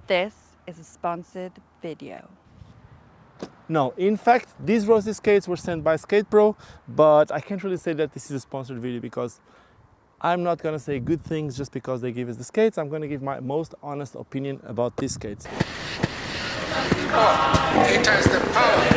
This is a sponsored video. No, in fact, these Roces skates were sent by SKATEPRO, but I can't really say that this is a sponsored video because I'm not gonna say good things just because they give us the skates. I'm gonna give my most honest opinion about these skates. Eight times the power.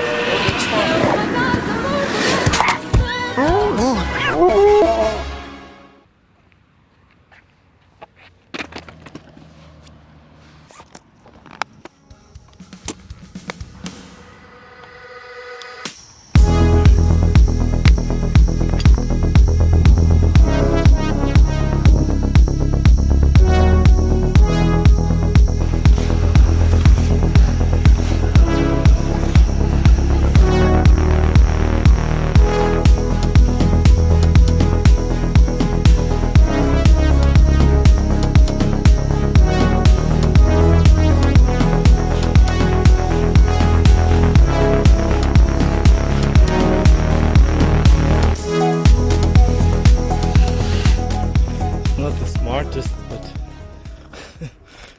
Not the smartest, but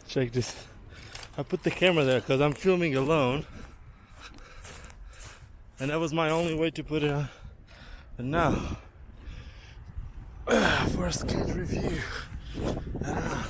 check this. I put the camera there because I'm filming alone, and that was my only way to put it on. But now, for a skate review, I don't know.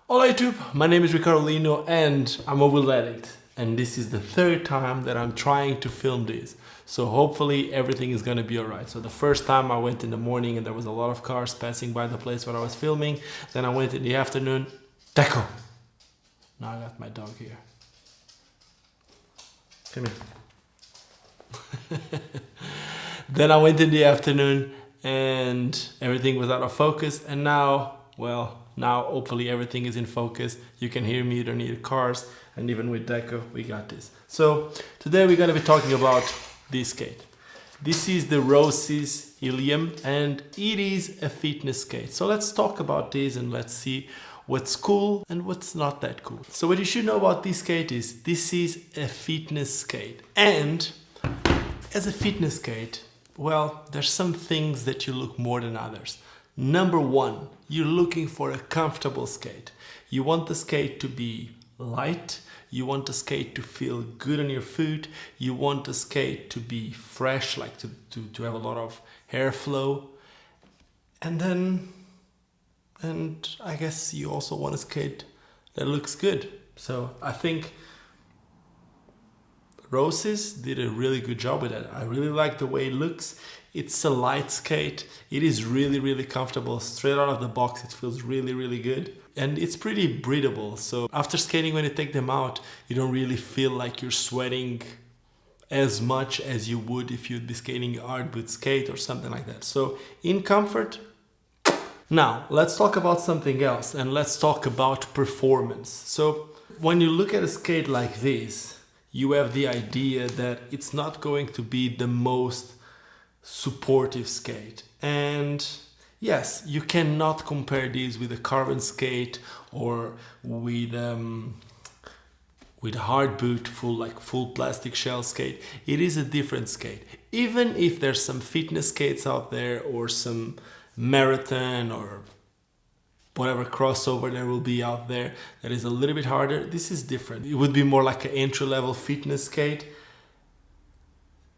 Hola YouTube, my name is Ricardo Lino and I'm a wheel addict, and this is the third time that I'm trying to film this, so hopefully everything is gonna be alright. So the first time I went in the morning and there was a lot of cars passing by the place where I was filming. Then I went in the afternoon. Deco! Now I got my dog here. Come here. Then I went in the afternoon and everything was out of focus, and now, well, now hopefully everything is in focus. You can hear me, you don't need cars, and even with Deco we got this. So today we're going to be talking about this skate. This is the Roces Helium and it is a fitness skate. So let's talk about this and let's see what's cool and what's not that cool. So what you should know about this skate is this is a fitness skate, and as a fitness skate, well, there's some things that you look more than others. Number one, you're looking for a comfortable skate. You want the skate to be light. You want the skate to feel good on your foot. You want the skate to be fresh, like to have a lot of airflow. And I guess you also want a skate that looks good. So I think Roces did a really good job with that. I really like the way it looks. It's a light skate. It is really comfortable. Straight out of the box, it feels really good. And it's pretty breathable. So after skating, when you take them out, you don't really feel like you're sweating as much as you would if you'd be skating a hard boot skate or something like that. So in comfort. Now, let's talk about something else, and let's talk about performance. So when you look at a skate like this, you have the idea that it's not going to be the most supportive skate. And yes, you cannot compare these with a carbon skate or with a hard boot, full plastic shell skate. It is a different skate. Even if there's some fitness skates out there or some marathon or whatever crossover there will be out there that is a little bit harder, this is different. It would be more like an entry-level fitness skate.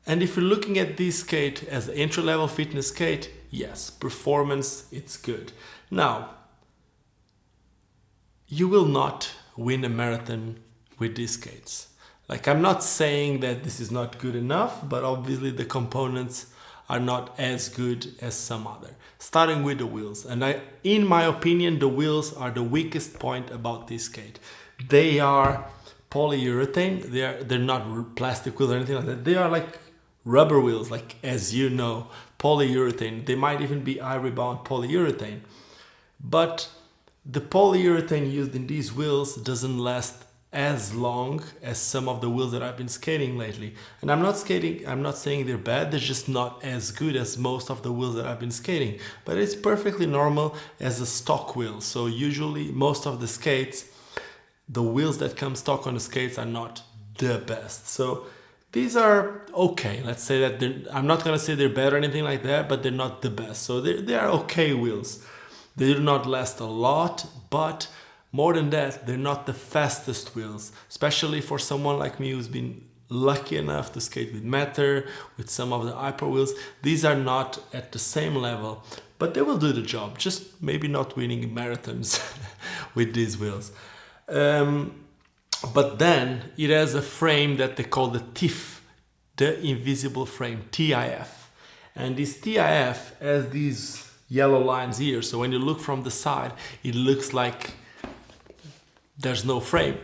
And if you're looking at this skate as an entry-level fitness skate, yes, performance, it's good. Now, you will not win a marathon with these skates. Like, I'm not saying that this is not good enough, but obviously the components are not as good as some other. Starting with the wheels. And in my opinion, the wheels are the weakest point about this skate. They are polyurethane. They're not plastic wheels or anything like that. They are like rubber wheels, like, as you know, polyurethane. They might even be eye rebound polyurethane. But the polyurethane used in these wheels doesn't last as long as some of the wheels that I've been skating lately. And I'm not saying they're bad, they're just not as good as most of the wheels that I've been skating. But it's perfectly normal as a stock wheel. So usually most of the skates, the wheels that come stock on the skates are not the best. So these are okay. Let's say that I'm not gonna say they're better or anything like that, but they're not the best. So they are okay wheels. They do not last a lot, but more than that, they're not the fastest wheels, especially for someone like me who's been lucky enough to skate with Matter, with some of the HYPER wheels. These are not at the same level, but they will do the job, just maybe not winning marathons with these wheels. But then it has a frame that they call the TIF, the invisible frame, TIF. And this TIF has these yellow lines here. So when you look from the side, it looks like there's no frame.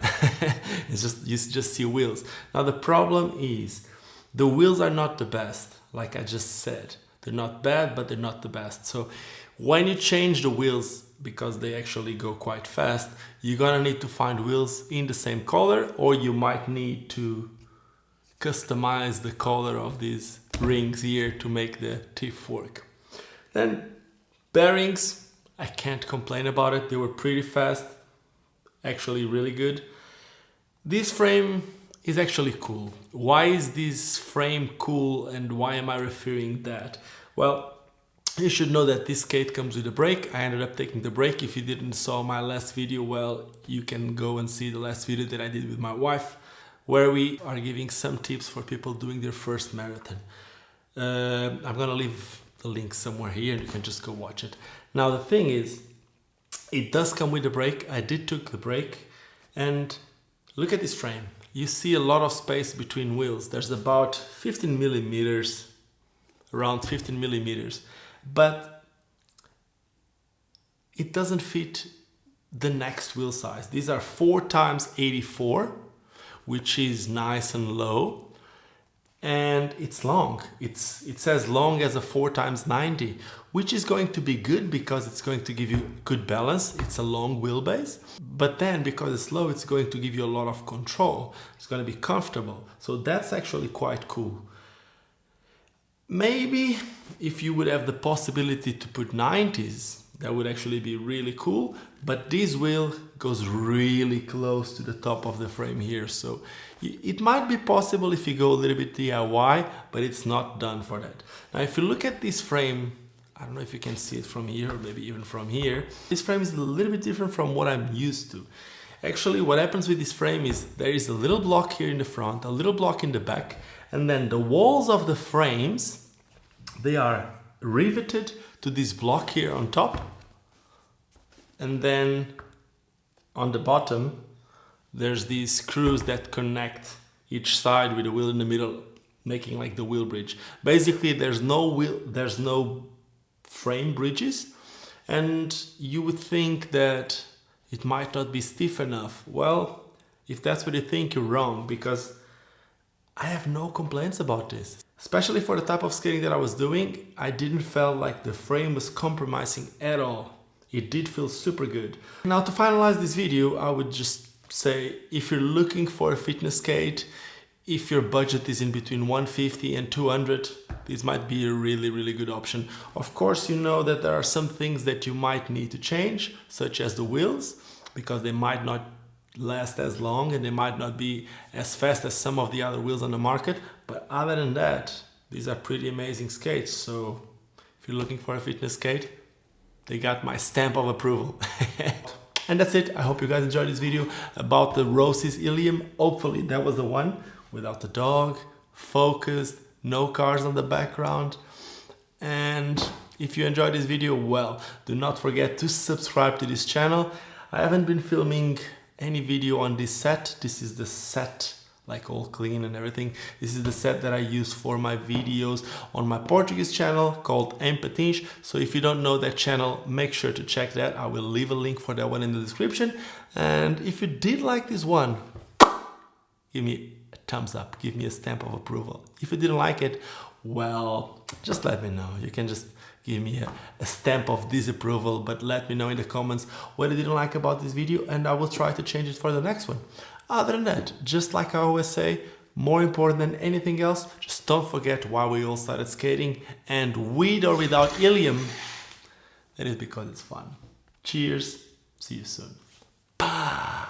It's just, you just see wheels. Now the problem is the wheels are not the best, like I just said. They're not bad, but they're not the best. So when you change the wheels, because they actually go quite fast, you're gonna need to find wheels in the same color, or you might need to customize the color of these rings here to make the TIF work. Then bearings, I can't complain about it. They were pretty fast, actually really good. This frame is actually cool. Why is this frame cool and why am I referring that? Well, you should know that this skate comes with a brake. I ended up taking the brake. If you didn't saw my last video, well, you can go and see the last video that I did with my wife, where we are giving some tips for people doing their first marathon. I'm gonna leave the link somewhere here and you can just go watch it. Now the thing is, it does come with a brake. I did took the brake, and look at this frame. You see a lot of space between wheels. There's about 15 millimeters, around 15 millimeters. But it doesn't fit the next wheel size. These are 4x84, which is nice and low, and it's long. It's as long as a 4x90, which is going to be good because it's going to give you good balance. It's a long wheelbase, but then because it's low, it's going to give you a lot of control. It's going to be comfortable. So that's actually quite cool. Maybe if you would have the possibility to put 90s, that would actually be really cool. But this wheel goes really close to the top of the frame here. So it might be possible if you go a little bit DIY, but it's not done for that. Now, if you look at this frame, I don't know if you can see it from here or maybe even from here. This frame is a little bit different from what I'm used to. Actually, what happens with this frame is there is a little block here in the front, a little block in the back, and then the walls of the frames, they are riveted to this block here on top. And then on the bottom, there's these screws that connect each side with a wheel in the middle, making like the wheel bridge. Basically, there's no frame bridges, and you would think that it might not be stiff enough. Well, if that's what you think, you're wrong, because I have no complaints about this. Especially for the type of skating that I was doing, I didn't feel like the frame was compromising at all. It did feel super good. Now, to finalize this video, I would just say, if you're looking for a fitness skate, if your budget is in between 150 and 200, this might be a really, really good option. Of course, you know that there are some things that you might need to change, such as the wheels, because they might not last as long and they might not be as fast as some of the other wheels on the market. But other than that, these are pretty amazing skates. So if you're looking for a fitness skate, they got my stamp of approval. And that's it. I hope you guys enjoyed this video about the Roces Helium. Hopefully that was the one without the dog, focused, no cars on the background. And if you enjoyed this video, well, do not forget to subscribe to this channel. I haven't been filming any video on this set. This is the set, like all clean and everything. This is the set that I use for my videos on my Portuguese channel called Em Patins. So if you don't know that channel, make sure to check that. I will leave a link for that one in the description. And if you did like this one, give me a thumbs up, give me a stamp of approval. If you didn't like it, well, just let me know. You can just give me a stamp of disapproval, but let me know in the comments what you didn't like about this video, and I will try to change it for the next one. Other than that, just like I always say, more important than anything else, just don't forget why we all started skating, and with or without helium, that is because it's fun. Cheers, see you soon. Bye.